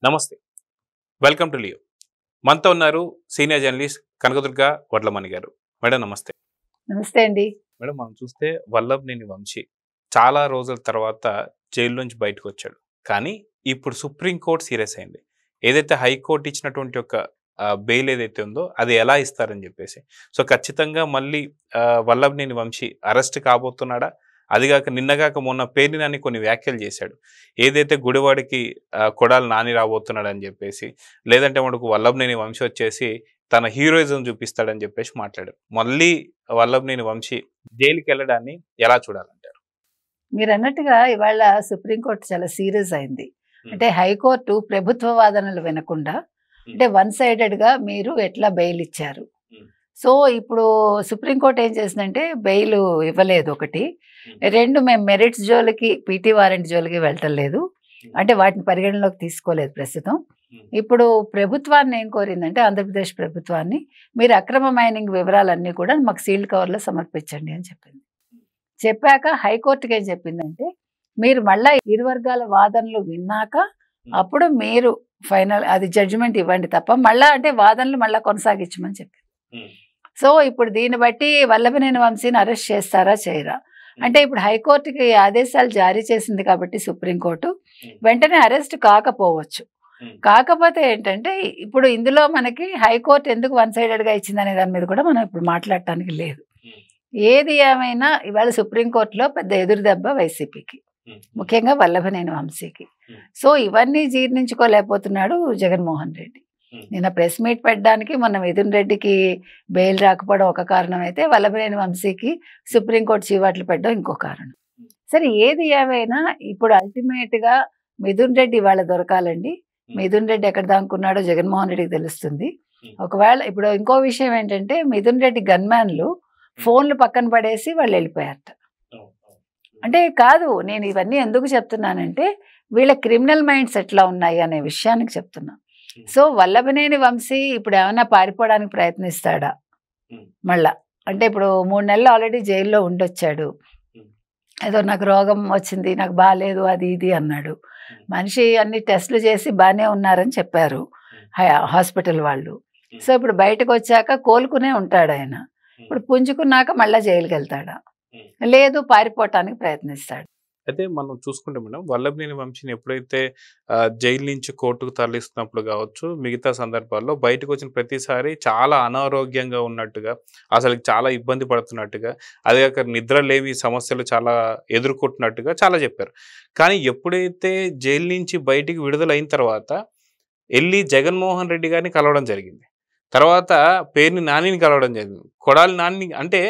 నమస్తే. Welcome to Leo. మనతో ఉన్నారు సీనియర్ జర్నలిస్ట్ కనకదుర్గ వడ్లమణి గారు. మేడం నమస్తే. నమస్తే అండి. మేడం మనం చూస్తే వల్లభనేని వంశీ చాలా రోజుల తర్వాత జైలు నుంచి బయటకు వచ్చాడు. కానీ ఇప్పుడు సుప్రీం కోర్ట్ సీరియస్ అయింది. ఏదైతే హైకోర్టు ఇచ్చినటువంటి ఒక బెయిల్ ఏదైతే ఉందో అది ఎలా ఇస్తారని చెప్పేసి. సో ఖచ్చితంగా మళ్ళీ వల్లభనేని వంశీ అరెస్ట్ కాబోతున్నాడా? అదిగాక నిన్నగాక మొన్న పేర్ని నాని కొన్ని వ్యాఖ్యలు చేశాడు. ఏదైతే గుడివాడికి కొడాలి నాని రాబోతున్నాడు అని చెప్పేసి, లేదంటే మనకు వల్లభనేని వంశీ వచ్చేసి తన హీరోయిజం చూపిస్తాడని చెప్పేసి మాట్లాడారు. మళ్ళీ వల్లభనేని వంశీ జైలుకి వెళ్ళడాన్ని ఎలా చూడాలంటారు? మీరు అన్నట్టుగా ఇవాళ సుప్రీంకోర్టు చాలా సీరియస్ అయింది. అంటే హైకోర్టు ప్రభుత్వ వాదనలు వినకుండా అంటే వన్ సైడెడ్గా మీరు ఎట్లా బెయిల్ ఇచ్చారు. సో ఇప్పుడు సుప్రీంకోర్టు ఏం చేసిందంటే బెయిల్ ఇవ్వలేదు ఒకటి. రెండు, మేము మెరిట్స్ జోలికి పీటీ వారెంట్ జోలికి వెళ్ళటలేదు, అంటే వాటిని పరిగణలోకి తీసుకోలేదు ప్రస్తుతం. ఇప్పుడు ప్రభుత్వాన్ని ఏం కోరిందంటే ఆంధ్రప్రదేశ్ ప్రభుత్వాన్ని, మీరు అక్రమ మైనింగ్ వివరాలన్నీ కూడా మాకు సీల్డ్ కవర్లో సమర్పించండి అని చెప్పింది. చెప్పాక హైకోర్టుకి ఏం చెప్పిందంటే మీరు మళ్ళీ ఇరు వర్గాల వాదనలు విన్నాక అప్పుడు మీరు ఫైనల్ అది జడ్జిమెంట్ ఇవ్వండి తప్ప మళ్ళీ అంటే వాదనలు మళ్ళీ కొనసాగించమని చెప్పింది. సో ఇప్పుడు దీన్ని బట్టి వల్లభనేని వంశీని అరెస్ట్ చేస్తారా చేయరా అంటే ఇప్పుడు హైకోర్టుకి ఆదేశాలు జారీ చేసింది కాబట్టి సుప్రీంకోర్టు వెంటనే అరెస్ట్ కాకపోవచ్చు. కాకపోతే ఏంటంటే ఇప్పుడు ఇందులో మనకి హైకోర్టు ఎందుకు వన్ సైడెడ్గా ఇచ్చిందనే దాని మీద కూడా మనం ఇప్పుడు మాట్లాడటానికి లేదు. ఏది ఏమైనా ఇవాళ సుప్రీంకోర్టులో పెద్ద ఎదురు దెబ్బ వైసీపీకి, ముఖ్యంగా వల్లభనేని వంశీకి. సో ఇవన్నీ జీర్ణించుకోలేకపోతున్నాడు జగన్మోహన్ రెడ్డి. నిన్న ప్రెస్ మీట్ పెట్టడానికి మొన్న మిథున్ రెడ్డికి బెయిల్ రాకపోవడం ఒక కారణం అయితే వల్లభనేని వంశీకి సుప్రీంకోర్టు చీవాట్లు పెట్టడం ఇంకో కారణం. సరే ఏది ఏమైనా ఇప్పుడు అల్టిమేట్గా మిథున్ రెడ్డి ఇవాళ దొరకాలండి. మిథున్ రెడ్డి ఎక్కడ దాక్కున్నాడో జగన్మోహన్ రెడ్డికి తెలుస్తుంది. ఒకవేళ ఇప్పుడు ఇంకో విషయం ఏంటంటే మిథున్ రెడ్డి గన్మ్యాన్లు ఫోన్లు పక్కన పడేసి వాళ్ళు వెళ్ళిపోయారట. అంటే కాదు, నేను ఇవన్నీ ఎందుకు చెప్తున్నానంటే వీళ్ళ క్రిమినల్ మైండ్స్ ఎట్లా ఉన్నాయి అనే విషయానికి చెప్తున్నా. సో వల్లభనేని వంశీ ఇప్పుడు ఏమైనా పారిపోవడానికి ప్రయత్నిస్తాడా మళ్ళా? అంటే ఇప్పుడు 3 నెలలు ఆల్రెడీ జైల్లో ఉండొచ్చాడు. ఏదో నాకు రోగం వచ్చింది, నాకు బాగాలేదు, అది ఇది అన్నాడు. మనిషి అన్ని టెస్టులు చేసి బాగానే ఉన్నారని చెప్పారు హాస్పిటల్ వాళ్ళు. సో ఇప్పుడు బయటకు వచ్చాక కోలుకునే ఉంటాడు ఆయన. ఇప్పుడు పుంజుకున్నాక మళ్ళీ జైలుకి వెళ్తాడా? లేదు, పారిపోవటానికి ప్రయత్నిస్తాడు. అయితే మనం చూసుకుంటే మేడం వల్లభనేని వంశీని ఎప్పుడైతే జైలు నుంచి కోర్టుకు తరలిస్తున్నప్పుడు కావచ్చు, మిగతా సందర్భాల్లో బయటకు వచ్చిన ప్రతిసారి చాలా అనారోగ్యంగా ఉన్నట్టుగా, అసలు చాలా ఇబ్బంది పడుతున్నట్టుగా, అదే కాక నిద్రలేమి సమస్యలు చాలా ఎదుర్కొంటున్నట్టుగా చాలా చెప్పారు. కానీ ఎప్పుడైతే జైలు నుంచి బయటికి విడుదలైన తర్వాత వెళ్ళి జగన్మోహన్ రెడ్డి గారిని కలవడం జరిగింది. తర్వాత పేర్ని నానిని కలవడం జరిగింది. కొడాలి నాని అంటే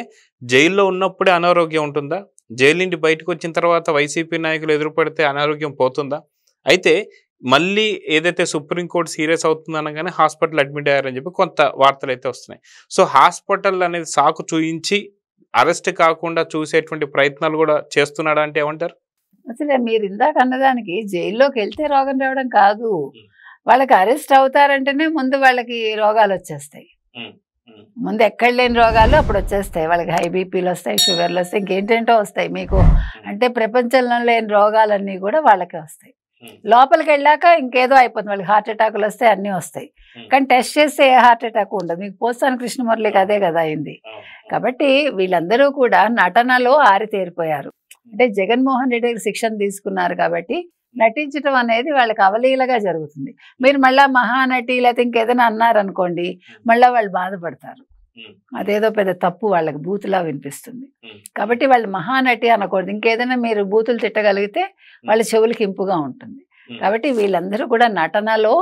జైల్లో ఉన్నప్పుడే అనారోగ్యం ఉంటుందా? జైలు నుండి బయటకు వచ్చిన తర్వాత వైసీపీ నాయకులు ఎదురుపడితే అనారోగ్యం పోతుందా? అయితే మళ్ళీ ఏదైతే సుప్రీంకోర్టు సీరియస్ అవుతుందనగానే హాస్పిటల్ అడ్మిట్ అయ్యారని చెప్పి కొంత వార్తలు అయితే వస్తున్నాయి. సో హాస్పిటల్ అనేది సాకు చూయించి అరెస్ట్ కాకుండా చూసేటువంటి ప్రయత్నాలు కూడా చేస్తున్నాడా అంటే ఏమంటారు? అసలు మీరు ఇందాక అన్నదానికి జైల్లోకి వెళ్తే రోగం రావడం కాదు, వాళ్ళకి అరెస్ట్ అవుతారంటేనే ముందు వాళ్ళకి రోగాలు వచ్చేస్తాయి. ముందు ఎక్కడ లేని రోగాలు అప్పుడు వచ్చేస్తాయి వాళ్ళకి. హై బీపీలు వస్తాయి, షుగర్లు వస్తాయి, ఇంకేంటేంటో వస్తాయి మీకు. అంటే ప్రపంచంలో లేని రోగాలన్నీ కూడా వాళ్ళకే వస్తాయి. లోపలికి వెళ్ళాక ఇంకేదో అయిపోతుంది, వాళ్ళకి హార్ట్ అటాకులు వస్తాయి, అన్నీ వస్తాయి. కానీ టెస్ట్ చేస్తే ఏ హార్ట్ అటాక్ ఉండదు. మీకు పోసాని కృష్ణమురళికి అదే కదా అయింది. కాబట్టి వీళ్ళందరూ కూడా నటనలో ఆరితేరిపోయారు. అంటే జగన్మోహన్ రెడ్డి శిక్షణ తీసుకున్నారు కాబట్టి నటించడం అనేది వాళ్ళకి అవలీలగా జరుగుతుంది. మీరు మళ్ళీ మహానటి లేకపోతే ఇంకేదైనా అన్నారనుకోండి, మళ్ళీ వాళ్ళు బాధపడతారు. అదేదో పెద్ద తప్పు, వాళ్ళకి బూతులా వినిపిస్తుంది. కాబట్టి వాళ్ళు మహానటి అనకూడదు. ఇంకేదైనా మీరు బూతులు తిట్టగలిగితే వాళ్ళ చెవులకి ఇంపుగా ఉంటుంది. కాబట్టి వీళ్ళందరూ కూడా నటనలో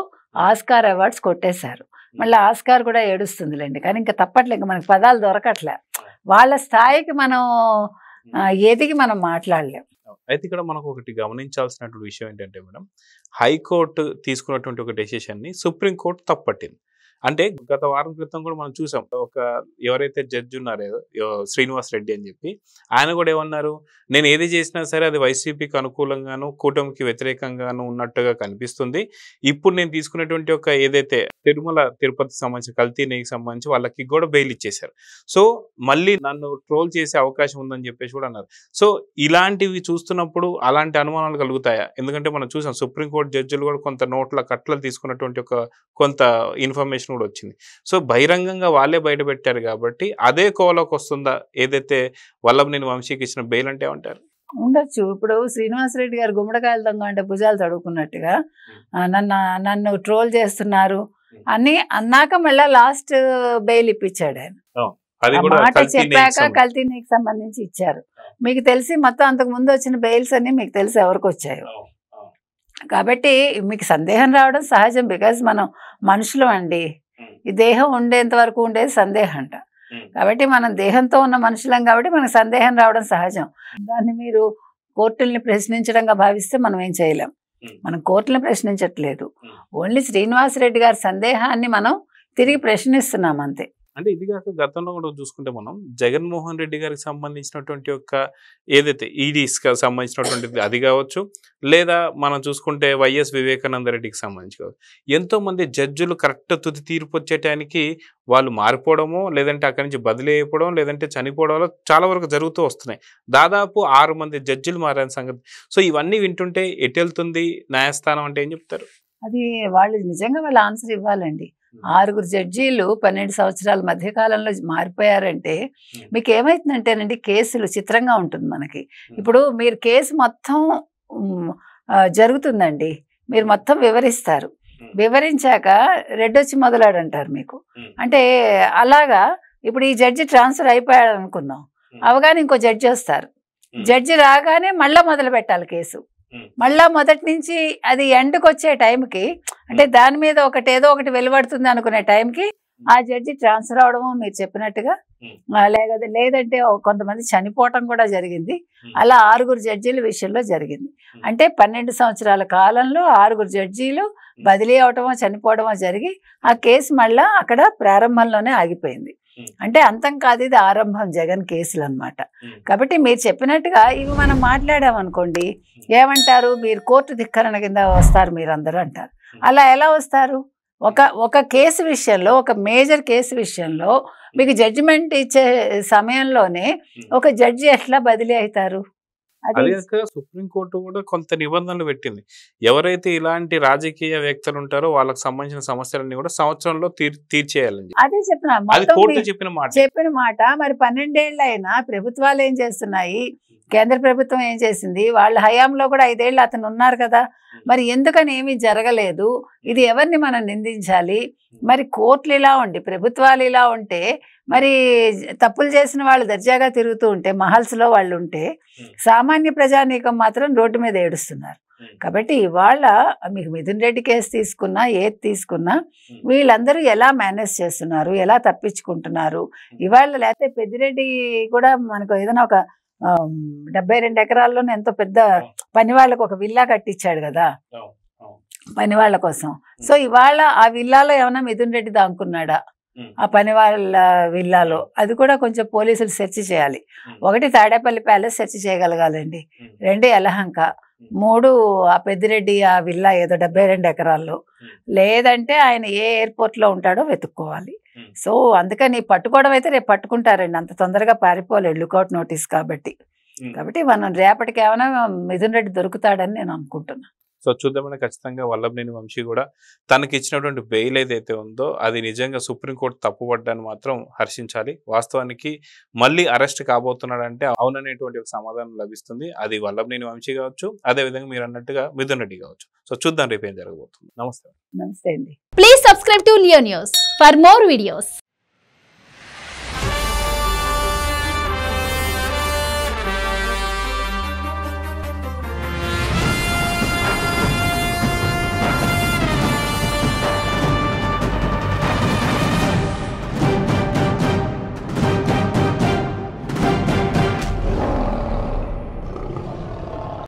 ఆస్కార్ అవార్డ్స్ కొట్టేశారు. మళ్ళీ ఆస్కార్ కూడా ఏడుస్తుందిలేండి, కానీ ఇంకా తప్పట్లే, ఇంకా మనకి పదాలు దొరకట్లే. వాళ్ళ స్థాయికి మనం ఎదిగి మనం మాట్లాడలేం. అయితే ఇక్కడ మనకు ఒకటి గమనించాల్సినటువంటి విషయం ఏంటంటే మేడం, హైకోర్టు తీసుకున్నటువంటి ఒక డెసిషన్ని సుప్రీంకోర్టు తప్పట్టింది. అంటే గత వారం క్రితం కూడా మనం చూసాం. ఒక ఎవరైతే జడ్జి ఉన్నారో శ్రీనివాస్ రెడ్డి అని చెప్పి, ఆయన కూడా ఏమన్నారు, నేను ఏది చేసినా సరే అది వైసీపీకి అనుకూలంగాను కూటమికి వ్యతిరేకంగాను ఉన్నట్టుగా కనిపిస్తుంది. ఇప్పుడు నేను తీసుకున్నటువంటి ఒక ఏదైతే తిరుమల తిరుపతికి సంబంధించి కల్తీ నెయ్యికి సంబంధించి వాళ్ళకి కూడా బెయిల్ ఇచ్చేశారు. సో మళ్ళీ నన్ను ట్రోల్ చేసే అవకాశం ఉందని చెప్పేసి కూడా అన్నారు. సో ఇలాంటివి చూస్తున్నప్పుడు అలాంటి అనుమానాలు కలుగుతాయా? ఎందుకంటే మనం చూసాం సుప్రీంకోర్టు జడ్జిలు కూడా కొంత నోట్ల కట్టలు తీసుకున్నటువంటి ఒక కొంత ఇన్ఫర్మేషన్ కూడా వచ్చింది. సో బహిరంగంగా వాళ్ళే బయట పెట్టారు కాబట్టి అదే కోవలోకి వస్తుందా ఏదైతే వల్లభనేని వంశీకి ఇచ్చిన బెయిల్ అంటే ఏమంటారు? ఉండొచ్చు. ఇప్పుడు శ్రీనివాసరెడ్డి గారు గుమ్మడికాయల దొంగ అంటే భుజాలు తడుకున్నట్టుగా నన్ను ట్రోల్ చేస్తున్నారు అని అన్నాక మళ్ళీ లాస్ట్ బెయిల్ ఇప్పించాడు ఆయన. మాట చెప్పాక కల్తీ నెయ్యికి సంబంధించి ఇచ్చారు. మీకు తెలిసి మొత్తం అంతకు ముందు వచ్చిన బెయిల్స్ అన్ని మీకు తెలిసి ఎవరికి వచ్చాయో. కాబట్టి మీకు సందేహం రావడం సహజం. బికాజ్ మనం మనుషులు అండి, ఈ దేహం ఉండేంత వరకు ఉండేది సందేహం అంట. కాబట్టి మనం దేహంతో ఉన్న మనుషులం కాబట్టి మనకు సందేహం రావడం సహజం. దాన్ని మీరు కోర్టుల్ని ప్రశ్నించడంగా భావిస్తే మనం ఏం చేయలేం. మనం కోర్టులను ప్రశ్నించట్లేదు, ఓన్లీ శ్రీనివాసరెడ్డి గారి సందేహాన్ని మనం తిరిగి ప్రశ్నిస్తున్నాం అంతే. అంటే ఇది కాక గతంలో కూడా చూసుకుంటే మనం జగన్మోహన్ రెడ్డి గారికి సంబంధించినటువంటి ఒక ఏదైతే ఈడీస్కి సంబంధించినటువంటిది అది కావచ్చు, లేదా మనం చూసుకుంటే వైఎస్ వివేకానంద రెడ్డికి సంబంధించి కావచ్చు, ఎంతోమంది జడ్జిలు కరెక్ట్ తుది తీర్పు వచ్చేటానికి వాళ్ళు మారిపోవడము, లేదంటే అక్కడి నుంచి బదిలీ అయిపోవడం, లేదంటే చనిపోవడంలో చాలా వరకు జరుగుతూ వస్తున్నాయి. దాదాపు 6 మంది జడ్జిలు మారిన సంగతి. సో ఇవన్నీ వింటుంటే ఎటు వెళ్తుంది న్యాయస్థానం అంటే ఏం చెప్తారు? అది వాళ్ళు నిజంగా వాళ్ళ ఆన్సర్ ఇవ్వాలండి. 6 జడ్జీలు 12 సంవత్సరాల మధ్యకాలంలో మారిపోయారంటే మీకు ఏమవుతుందంటేనండి, కేసులు చిత్రంగా ఉంటుంది మనకి. ఇప్పుడు మీరు కేసు మొత్తం జరుగుతుందండి, మీరు మొత్తం వివరిస్తారు, వివరించాక రెడ్డొచ్చి మొదలాడంటారు మీకు. అంటే అలాగా ఇప్పుడు ఈ జడ్జి ట్రాన్స్ఫర్ అయిపోయాడు అనుకుందాం, అవగానే ఇంకో జడ్జి వస్తారు, జడ్జి రాగానే మళ్ళీ మొదలు పెట్టాలి కేసు. మళ్ళా మొదటి నుంచి అది ఎండ్కి వచ్చే టైంకి, అంటే దాని మీద ఏదో ఒకటి వెలువడుతుంది అనుకునే టైంకి ఆ జడ్జి ట్రాన్స్ఫర్ అవడము మీరు చెప్పినట్టుగా, లేదంటే కొంతమంది చనిపోవటం కూడా జరిగింది. అలా 6 జడ్జీల విషయంలో జరిగింది. అంటే 12 సంవత్సరాల కాలంలో 6 జడ్జీలు బదిలీ అవటమో చనిపోవడమో జరిగి ఆ కేసు మళ్ళా అక్కడ ప్రారంభంలోనే ఆగిపోయింది. అంటే అంతం కాదు, ఇది ఆరంభం జగన్ కేసులు అన్నమాట. కాబట్టి మీరు చెప్పినట్టుగా ఇవి మనం మాట్లాడామనుకోండి, ఏమంటారు, మీరు కోర్టు ధిక్కరణ కింద వస్తారు మీరందరూ అంటారు. అలా ఎలా వస్తారు? ఒక కేసు విషయంలో, ఒక మేజర్ కేసు విషయంలో మీకు జడ్జిమెంట్ ఇచ్చే సమయంలోనే ఒక జడ్జి ఎట్లా బదిలీ అవుతారు? అదే సుప్రీంకోర్టు కూడా కొంత నిబంధనలు పెట్టింది. ఎవరైతే ఇలాంటి రాజకీయ వ్యక్తులు ఉంటారో వాళ్ళకి సంబంధించిన సమస్యలన్నీ కూడా సంవత్సరంలో తీర్చేయాలని. అదే చెప్పిన మాట. మరి 12 ఏళ్ళు అయినా ప్రభుత్వాలు ఏం చేస్తున్నాయి? కేంద్ర ప్రభుత్వం ఏం చేసింది? వాళ్ళ హయాంలో కూడా 5 ఏళ్ళు అతను ఉన్నారు కదా, మరి ఎందుకని ఏమీ జరగలేదు? ఇది ఎవరిని మనం నిందించాలి? మరి కోర్టులు ఇలా ఉండి, ప్రభుత్వాలు ఇలా ఉంటే, మరి తప్పులు చేసిన వాళ్ళు దర్జాగా తిరుగుతూ ఉంటే, మహల్స్లో వాళ్ళు ఉంటే, సామాన్య ప్రజానీకం మాత్రం రోడ్డు మీద ఏడుస్తున్నారు. కాబట్టి ఇవాళ మీకు మిథున్ రెడ్డి కేసు తీసుకున్నా, ఏది తీసుకున్నా, వీళ్ళందరూ ఎలా మేనేజ్ చేస్తున్నారు, ఎలా తప్పించుకుంటున్నారు? ఇవాళ లేకపోతే పెద్దిరెడ్డి కూడా మనకు ఏదైనా ఒక 72 ఎకరాల్లోనే ఎంతో పెద్ద పని వాళ్ళకు ఒక విల్లా కట్టించాడు కదా పని వాళ్ళ కోసం. సో ఇవాళ ఆ విల్లాలో ఏమైనా మిథున్ రెడ్డి దాక్కున్నాడా? ఆ పని వాళ్ళ విల్లాలో అది కూడా కొంచెం పోలీసులు సెర్చ్ చేయాలి. 1 తాడేపల్లి ప్యాలెస్ సెర్చ్ చేయగలగాలండి, 2 యలహంక, 3 ఆ పెద్దిరెడ్డి ఆ విల్లా ఏదో 72 ఎకరాల్లో, లేదంటే ఆయన ఏ ఎయిర్పోర్ట్లో ఉంటాడో వెతుక్కోవాలి. సో అందుకని పట్టుకోవడం అయితే రేపు పట్టుకుంటారండి, అంత తొందరగా పారిపోలేదు లుకౌట్ నోటీస్ కాబట్టి. మనం రేపటికి ఏమైనా మిథున్ రెడ్డి దొరుకుతాడని నేను అనుకుంటున్నాను. సో చూద్దామని ఖచ్చితంగా వల్లభనేని వంశీ కూడా తనకి ఇచ్చినటువంటి బెయిల్ ఏదైతే ఉందో అది నిజంగా సుప్రీంకోర్టు తప్పుపడ్డాన్ని మాత్రం హర్షించాలి. వాస్తవానికి మళ్ళీ అరెస్ట్ కాబోతున్నాడంటే అవుననేటువంటి ఒక సమాధానం లభిస్తుంది. అది వల్లభనేని వంశీ కావచ్చు, అదేవిధంగా మీరు అన్నట్టుగా మిథున్ రెడ్డి కావచ్చు. సో చూద్దాం రేపు ఏం జరగబోతుంది. నమస్తే. నమస్తే అండి. Please subscribe to Leo news for more videos.